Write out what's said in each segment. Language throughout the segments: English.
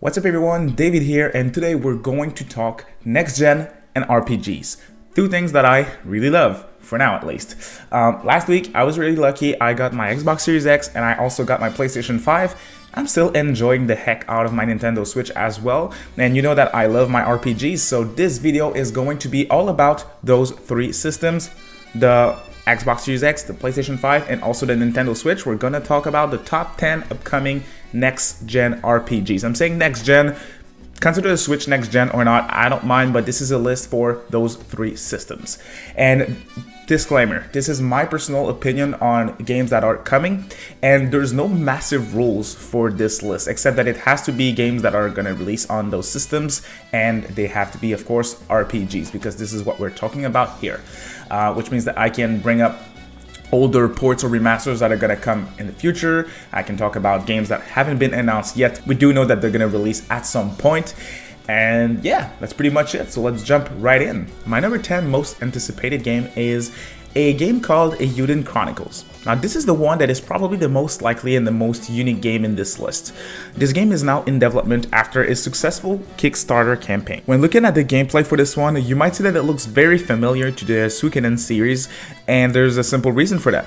What's up everyone, David here, and today we're going to talk next gen and RPGs. Two things that I really love, for now at least. Last week I was really lucky, I got my Xbox Series X and I also got my PlayStation 5. I'm still enjoying the heck out of my Nintendo Switch as well, and you know that I love my RPGs, so this video is going to be all about those three systems, the Xbox Series X, the PlayStation 5, and also the Nintendo Switch. We're gonna talk about the top 10 upcoming next-gen RPGs. I'm saying next-gen, consider the Switch next-gen or not, I don't mind, but this is a list for those three systems. And disclaimer, this is my personal opinion on games that are coming, and there's no massive rules for this list, except that it has to be games that are gonna release on those systems, and they have to be, of course, RPGs, because this is what we're talking about here. Which means that I can bring up older ports or remasters that are going to come in the future. I can talk about games that haven't been announced yet. We do know that they're going to release at some point. And yeah, that's pretty much it. So let's jump right in. My number 10 most anticipated game is a game called Eiyuden Chronicles. Now this is the one that is probably the most likely and the most unique game in this list. This game is now in development after a successful Kickstarter campaign. When looking at the gameplay for this one, you might see that it looks very familiar to the Suikoden series, and there's a simple reason for that.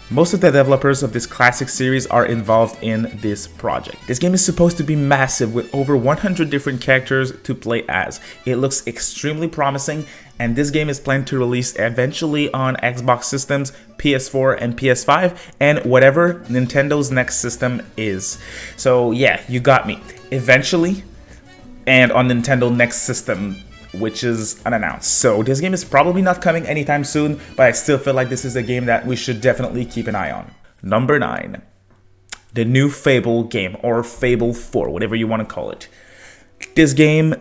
Most of the developers of this classic series are involved in this project. This game is supposed to be massive with over 100 different characters to play as. It looks extremely promising, and this game is planned to release eventually on Xbox systems, PS4 and PS5, and whatever Nintendo's next system is. So yeah, you got me. Eventually, and on Nintendo next system, which is unannounced. So this game is probably not coming anytime soon, but I still feel like this is a game that we should definitely keep an eye on. Number 9, the new Fable game, or Fable 4, whatever you want to call it. This game,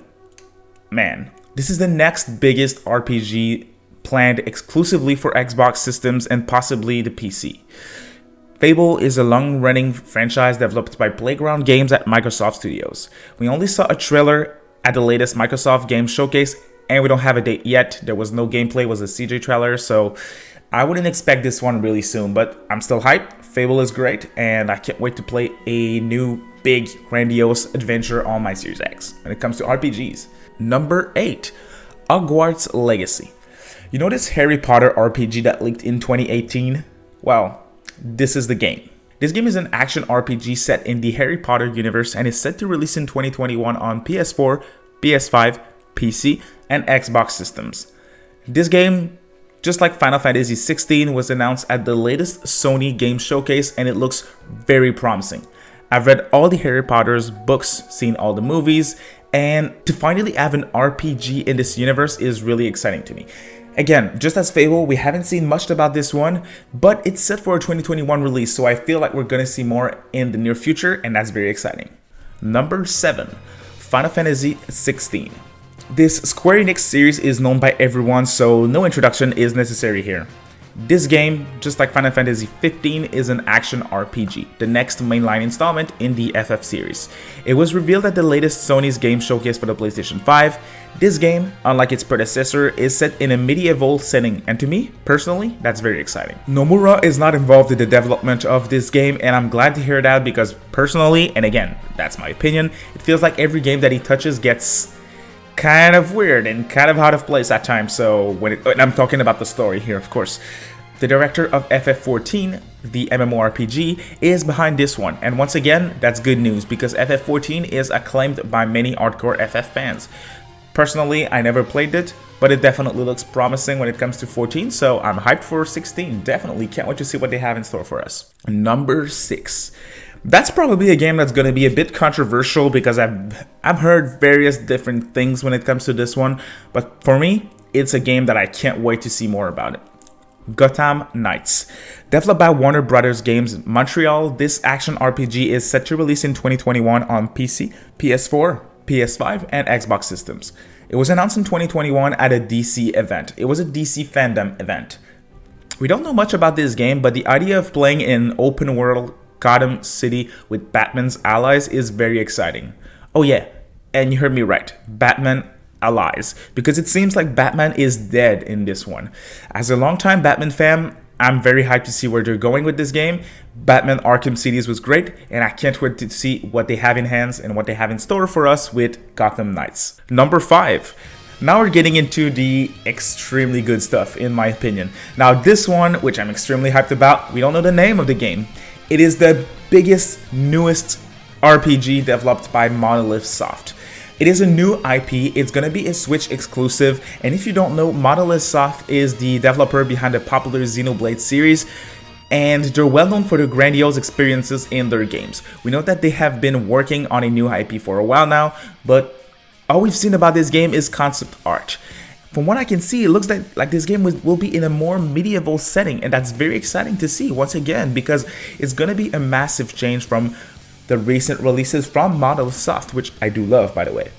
man, this is the next biggest RPG planned exclusively for Xbox systems and possibly the PC. Fable is a long-running franchise developed by Playground Games at Microsoft Studios. We only saw a trailer at the latest Microsoft Game Showcase, and we don't have a date yet. There was no gameplay, it was a CG trailer, so I wouldn't expect this one really soon, but I'm still hyped. Fable is great, and I can't wait to play a new, big, grandiose adventure on my Series X when it comes to RPGs. Number 8, Hogwarts Legacy. You know this Harry Potter RPG that leaked in 2018? Well, this is the game. This game is an action RPG set in the Harry Potter universe and is set to release in 2021 on PS4, PS5, PC, and Xbox systems. This game, just like Final Fantasy XVI, was announced at the latest Sony Game Showcase, and it looks very promising. I've read all the Harry Potter's books, seen all the movies, and to finally have an RPG in this universe is really exciting to me. Again, just as Fable, we haven't seen much about this one, but it's set for a 2021 release, so I feel like we're gonna see more in the near future, and that's very exciting. Number 7, Final Fantasy XVI. This Square Enix series is known by everyone, so no introduction is necessary here. This game, just like Final Fantasy XV, is an action RPG, the next mainline installment in the FF series. It was revealed at the latest Sony's Game Showcase for the PlayStation 5. This game, unlike its predecessor, is set in a medieval setting, and to me, personally, that's very exciting. Nomura is not involved in the development of this game, and I'm glad to hear that because personally, and again, that's my opinion, it feels like every game that he touches gets kind of weird and kind of out of place at times. So and I'm talking about the story here, of course. The director of FF14, the MMORPG, is behind this one, and once again, that's good news because FF14 is acclaimed by many hardcore FF fans. Personally, I never played it, but it definitely looks promising when it comes to 14, so I'm hyped for 16. Definitely can't wait to see what they have in store for us. Number 6. That's probably a game that's going to be a bit controversial because I've heard various different things when it comes to this one, but for me, it's a game that I can't wait to see more about it. Gotham Knights. Developed by Warner Brothers Games Montreal, this action RPG is set to release in 2021 on PC, PS4, PS5, and Xbox systems. It was announced in 2021 at a DC event. It was a DC fandom event. We don't know much about this game, but the idea of playing in open world Gotham City with Batman's allies is very exciting. Oh yeah, and you heard me right, Batman allies, because it seems like Batman is dead in this one. As a longtime Batman fan, I'm very hyped to see where they're going with this game. Batman Arkham series was great, and I can't wait to see what they have in hands and what they have in store for us with Gotham Knights. Number 5. Now we're getting into the extremely good stuff, in my opinion. Now this one, which I'm extremely hyped about, we don't know the name of the game. It is the biggest, newest RPG developed by Monolith Soft. It is a new IP, it's gonna be a Switch exclusive, and if you don't know, Monolith Soft is the developer behind the popular Xenoblade series, and they're well known for their grandiose experiences in their games. We know that they have been working on a new IP for a while now, but all we've seen about this game is concept art. From what I can see, it looks like this game will be in a more medieval setting, and that's very exciting to see once again, because it's gonna be a massive change from the recent releases from Monolith Soft, which I do love, by the way.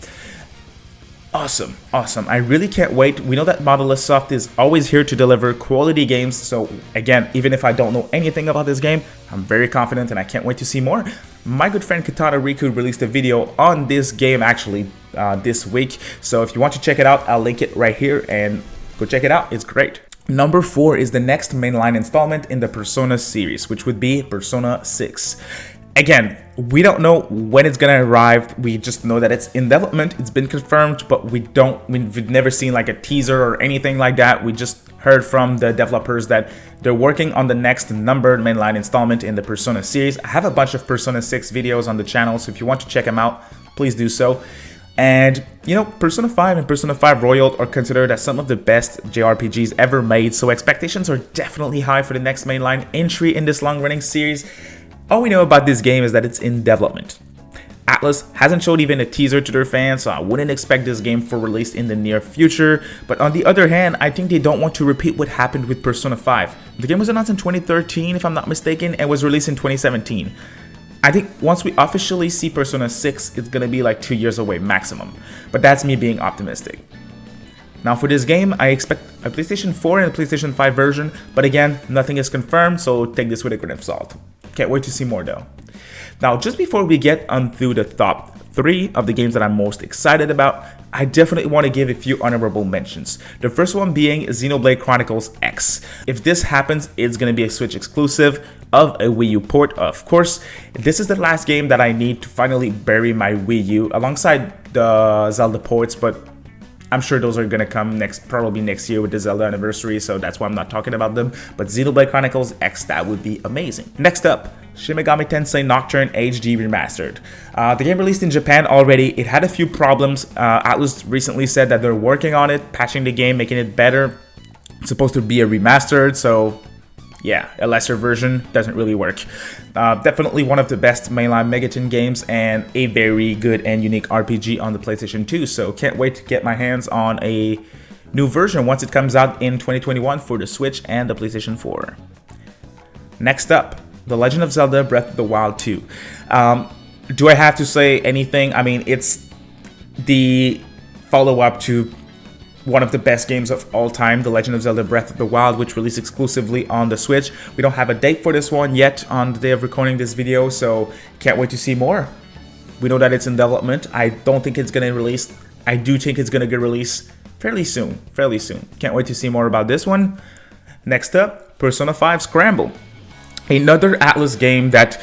Awesome, awesome. I really can't wait. We know that Monolith Soft is always here to deliver quality games, so again, even if I don't know anything about this game, I'm very confident and I can't wait to see more. My good friend KatanaRikku released a video on this game actually this week, so if you want to check it out, I'll link it right here and go check it out. It's great. Number 4 is the next mainline installment in the Persona series, which would be Persona 6. Again, we don't know when it's gonna arrive. We just know that it's in development. It's been confirmed, but we've never seen like a teaser or anything like that. We just heard from the developers that they're working on the next numbered mainline installment in the Persona series. I have a bunch of Persona 6 videos on the channel, so if you want to check them out, please do so. And you know, Persona 5 and Persona 5 Royal are considered as some of the best JRPGs ever made, so expectations are definitely high for the next mainline entry in this long-running series. All we know about this game is that it's in development. Atlus hasn't showed even a teaser to their fans, so I wouldn't expect this game for release in the near future. But on the other hand, I think they don't want to repeat what happened with Persona 5. The game was announced in 2013, if I'm not mistaken, and was released in 2017. I think once we officially see Persona 6, it's gonna be like 2 years away maximum. But that's me being optimistic. Now for this game, I expect a PlayStation 4 and a PlayStation 5 version, but again, nothing is confirmed, so take this with a grain of salt. Can't wait to see more though. Now, just before we get onto the top 3 of the games that I'm most excited about, I definitely want to give a few honorable mentions. The first one being Xenoblade Chronicles X. If this happens, it's going to be a Switch exclusive of a Wii U port, of course. This is the last game that I need to finally bury my Wii U alongside the Zelda ports, but I'm sure those are going to come probably next year with the Zelda anniversary, so that's why I'm not talking about them. But Xenoblade Chronicles X, that would be amazing. Next up, Shimagami Tensei Nocturne HD Remastered. The game released in Japan already. It had a few problems. Atlus recently said that they're working on it, patching the game, making it better. It's supposed to be a remastered, so yeah, a lesser version doesn't really work. Definitely one of the best mainline Megaton games and a very good and unique RPG on the PlayStation 2, so can't wait to get my hands on a new version once it comes out in 2021 for the Switch and the PlayStation 4. Next up, The Legend of Zelda Breath of the Wild 2. Do I have to say anything? I mean, it's the follow-up to one of the best games of all time, The Legend of Zelda Breath of the Wild, which released exclusively on the Switch. We don't have a date for this one yet on the day of recording this video, so can't wait to see more. We know that it's in development. I don't think it's going to release. I do think it's going to get released fairly soon. Can't wait to see more about this one. Next up, Persona 5 Scramble. Another Atlus game that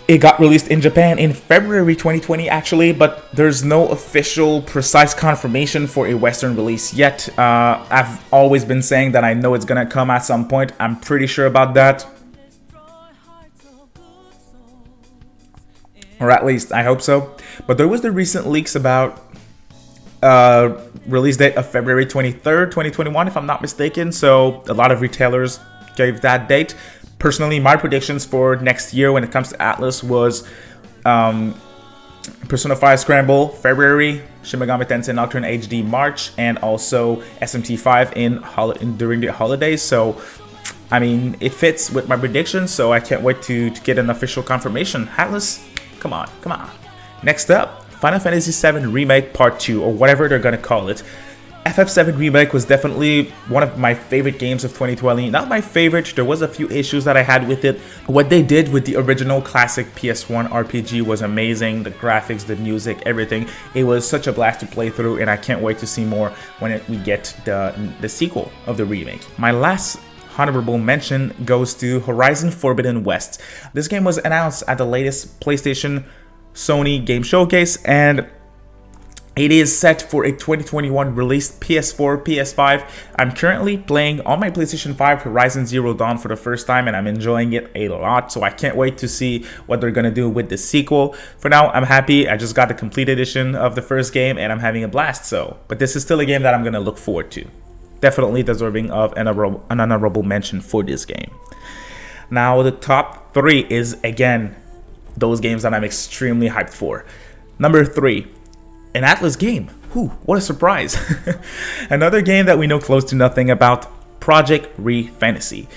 it got released in Japan in February 2020 actually, but there's no official precise confirmation for a Western release yet. I've always been saying that I know it's gonna come at some point. I'm pretty sure about that. Or at least I hope so. But there was the recent leaks about release date of February 23rd, 2021 if I'm not mistaken. So a lot of retailers gave that date. Personally, my predictions for next year when it comes to Atlus was Persona 5 Scramble February, Shimagami Tensei Nocturne HD March, and also SMT5 during the holidays. So, I mean, it fits with my predictions, so I can't wait to get an official confirmation. Atlus, come on. Next up, Final Fantasy VII Remake Part 2, or whatever they're gonna call it. FF7 Remake was definitely one of my favorite games of 2020. Not my favorite, there was a few issues that I had with it. What they did with the original classic PS1 RPG was amazing. The graphics, the music, everything. It was such a blast to play through, and I can't wait to see more when we get the sequel of the remake. My last honorable mention goes to Horizon Forbidden West. This game was announced at the latest PlayStation Sony Game Showcase, and it is set for a 2021 release PS4, PS5. I'm currently playing on my PlayStation 5 Horizon Zero Dawn for the first time, and I'm enjoying it a lot, so I can't wait to see what they're gonna do with the sequel. For now, I'm happy. I just got the complete edition of the first game, and I'm having a blast, but this is still a game that I'm gonna look forward to. Definitely deserving of an honorable mention for this game. Now, the top 3 is, again, those games that I'm extremely hyped for. Number 3. An Atlus game. Whew, what a surprise. Another game that we know close to nothing about, Project Re Fantasy.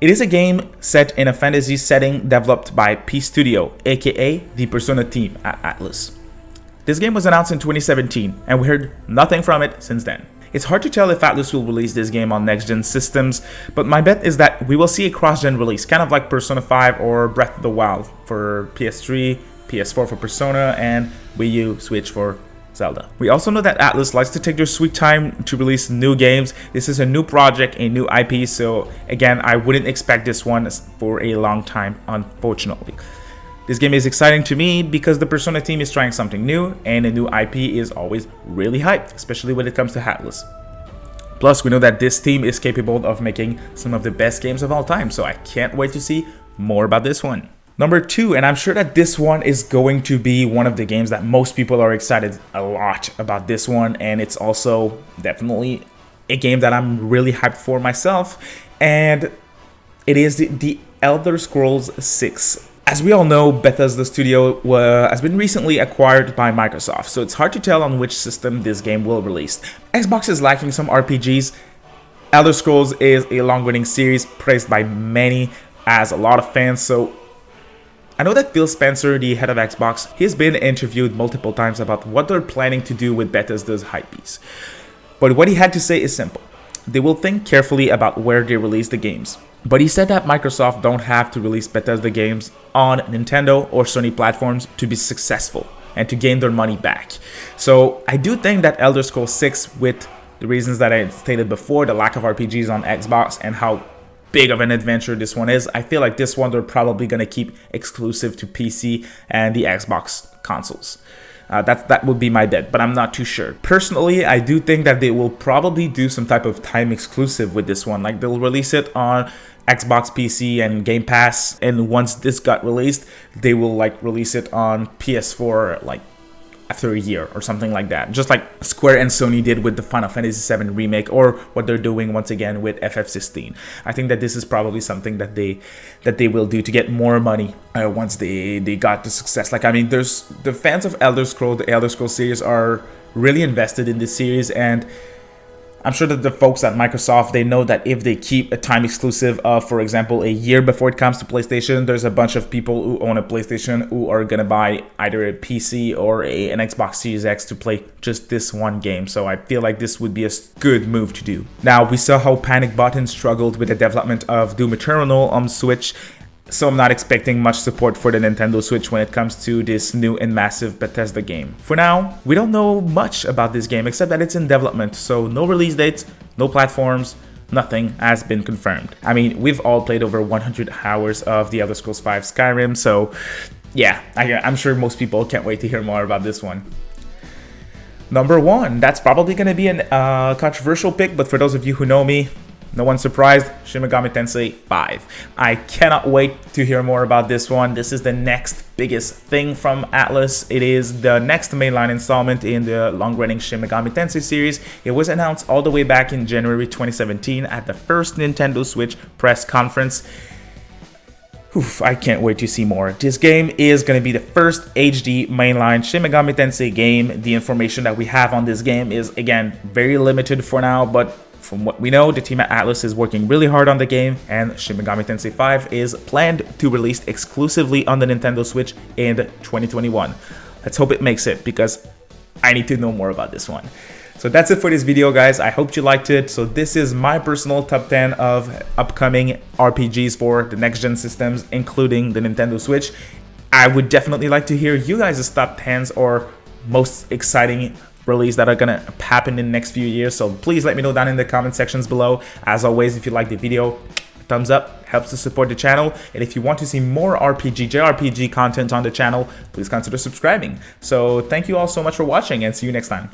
It is a game set in a fantasy setting developed by P Studio, aka the Persona team at Atlus. This game was announced in 2017, and we heard nothing from it since then. It's hard to tell if Atlus will release this game on next-gen systems, but my bet is that we will see a cross-gen release, kind of like Persona 5 or Breath of the Wild for PS3, PS4 for Persona, and Wii U, Switch for Zelda. We also know that Atlus likes to take their sweet time to release new games. This is a new project, a new IP, so again, I wouldn't expect this one for a long time, unfortunately. This game is exciting to me because the Persona team is trying something new, and a new IP is always really hyped, especially when it comes to Atlus. Plus, we know that this team is capable of making some of the best games of all time, so I can't wait to see more about this one. Number 2, and I'm sure that this one is going to be one of the games that most people are excited a lot about this one, and it's also definitely a game that I'm really hyped for myself, and it is the Elder Scrolls 6. As we all know, Bethesda Studio has been recently acquired by Microsoft, so it's hard to tell on which system this game will release. Xbox is lacking some RPGs. Elder Scrolls is a long-running series praised by many as a lot of fans, so I know that Phil Spencer, the head of Xbox, he's been interviewed multiple times about what they're planning to do with Bethesda's hypebeast. But what he had to say is simple. They will think carefully about where they release the games. But he said that Microsoft don't have to release Bethesda games on Nintendo or Sony platforms to be successful and to gain their money back. So I do think that Elder Scrolls 6, with the reasons that I stated before, the lack of RPGs on Xbox and how big of an adventure this one is, I feel like this one they're probably going to keep exclusive to PC and the Xbox consoles. That would be my bet, but I'm not too sure. Personally, I do think that they will probably do some type of time exclusive with this one. Like, they'll release it on Xbox, PC, and Game Pass, and once this got released, they will release it on PS4 after a year or something like that, just like Square and Sony did with the Final Fantasy VII Remake, or what they're doing once again with FF16. I think that this is probably something that they will do to get more money once they got the success. There's the fans of Elder Scrolls, the Elder Scrolls series are really invested in this series, and I'm sure that the folks at Microsoft, they know that if they keep a time exclusive of, for example, a year before it comes to PlayStation, there's a bunch of people who own a PlayStation who are going to buy either a PC or an Xbox Series X to play just this one game. So I feel like this would be a good move to do. Now, we saw how Panic Button struggled with the development of Doom Eternal on Switch, so I'm not expecting much support for the Nintendo Switch when it comes to this new and massive Bethesda game. For now, we don't know much about this game except that it's in development, so no release dates, no platforms, nothing has been confirmed. We've all played over 100 hours of the Elder Scrolls V Skyrim, so yeah, I'm sure most people can't wait to hear more about this one. Number 1, that's probably going to be a controversial pick, but for those of you who know me, no one's surprised, Shimagami Tensei 5. I cannot wait to hear more about this one. This is the next biggest thing from Atlus. It is the next mainline installment in the long-running Shimagami Tensei series. It was announced all the way back in January 2017 at the first Nintendo Switch press conference. Oof, I can't wait to see more. This game is going to be the first HD mainline Shimagami Tensei game. The information that we have on this game is, again, very limited for now, but from what we know, the team at Atlus is working really hard on the game, and Shimagami Tensei 5 is planned to release exclusively on the Nintendo Switch in 2021. Let's hope it makes it, because I need to know more about this one. So that's it for this video, guys. I hope you liked it. So this is my personal top 10 of upcoming RPGs for the next-gen systems, including the Nintendo Switch. I would definitely like to hear you guys' top 10s or most exciting release that are gonna happen in the next few years. So please let me know down in the comment sections below. As always, if you like the video, Thumbs up helps to support the channel, and if you want to see more JRPG content on the channel, please consider subscribing. So thank you all so much for watching, and see you next time.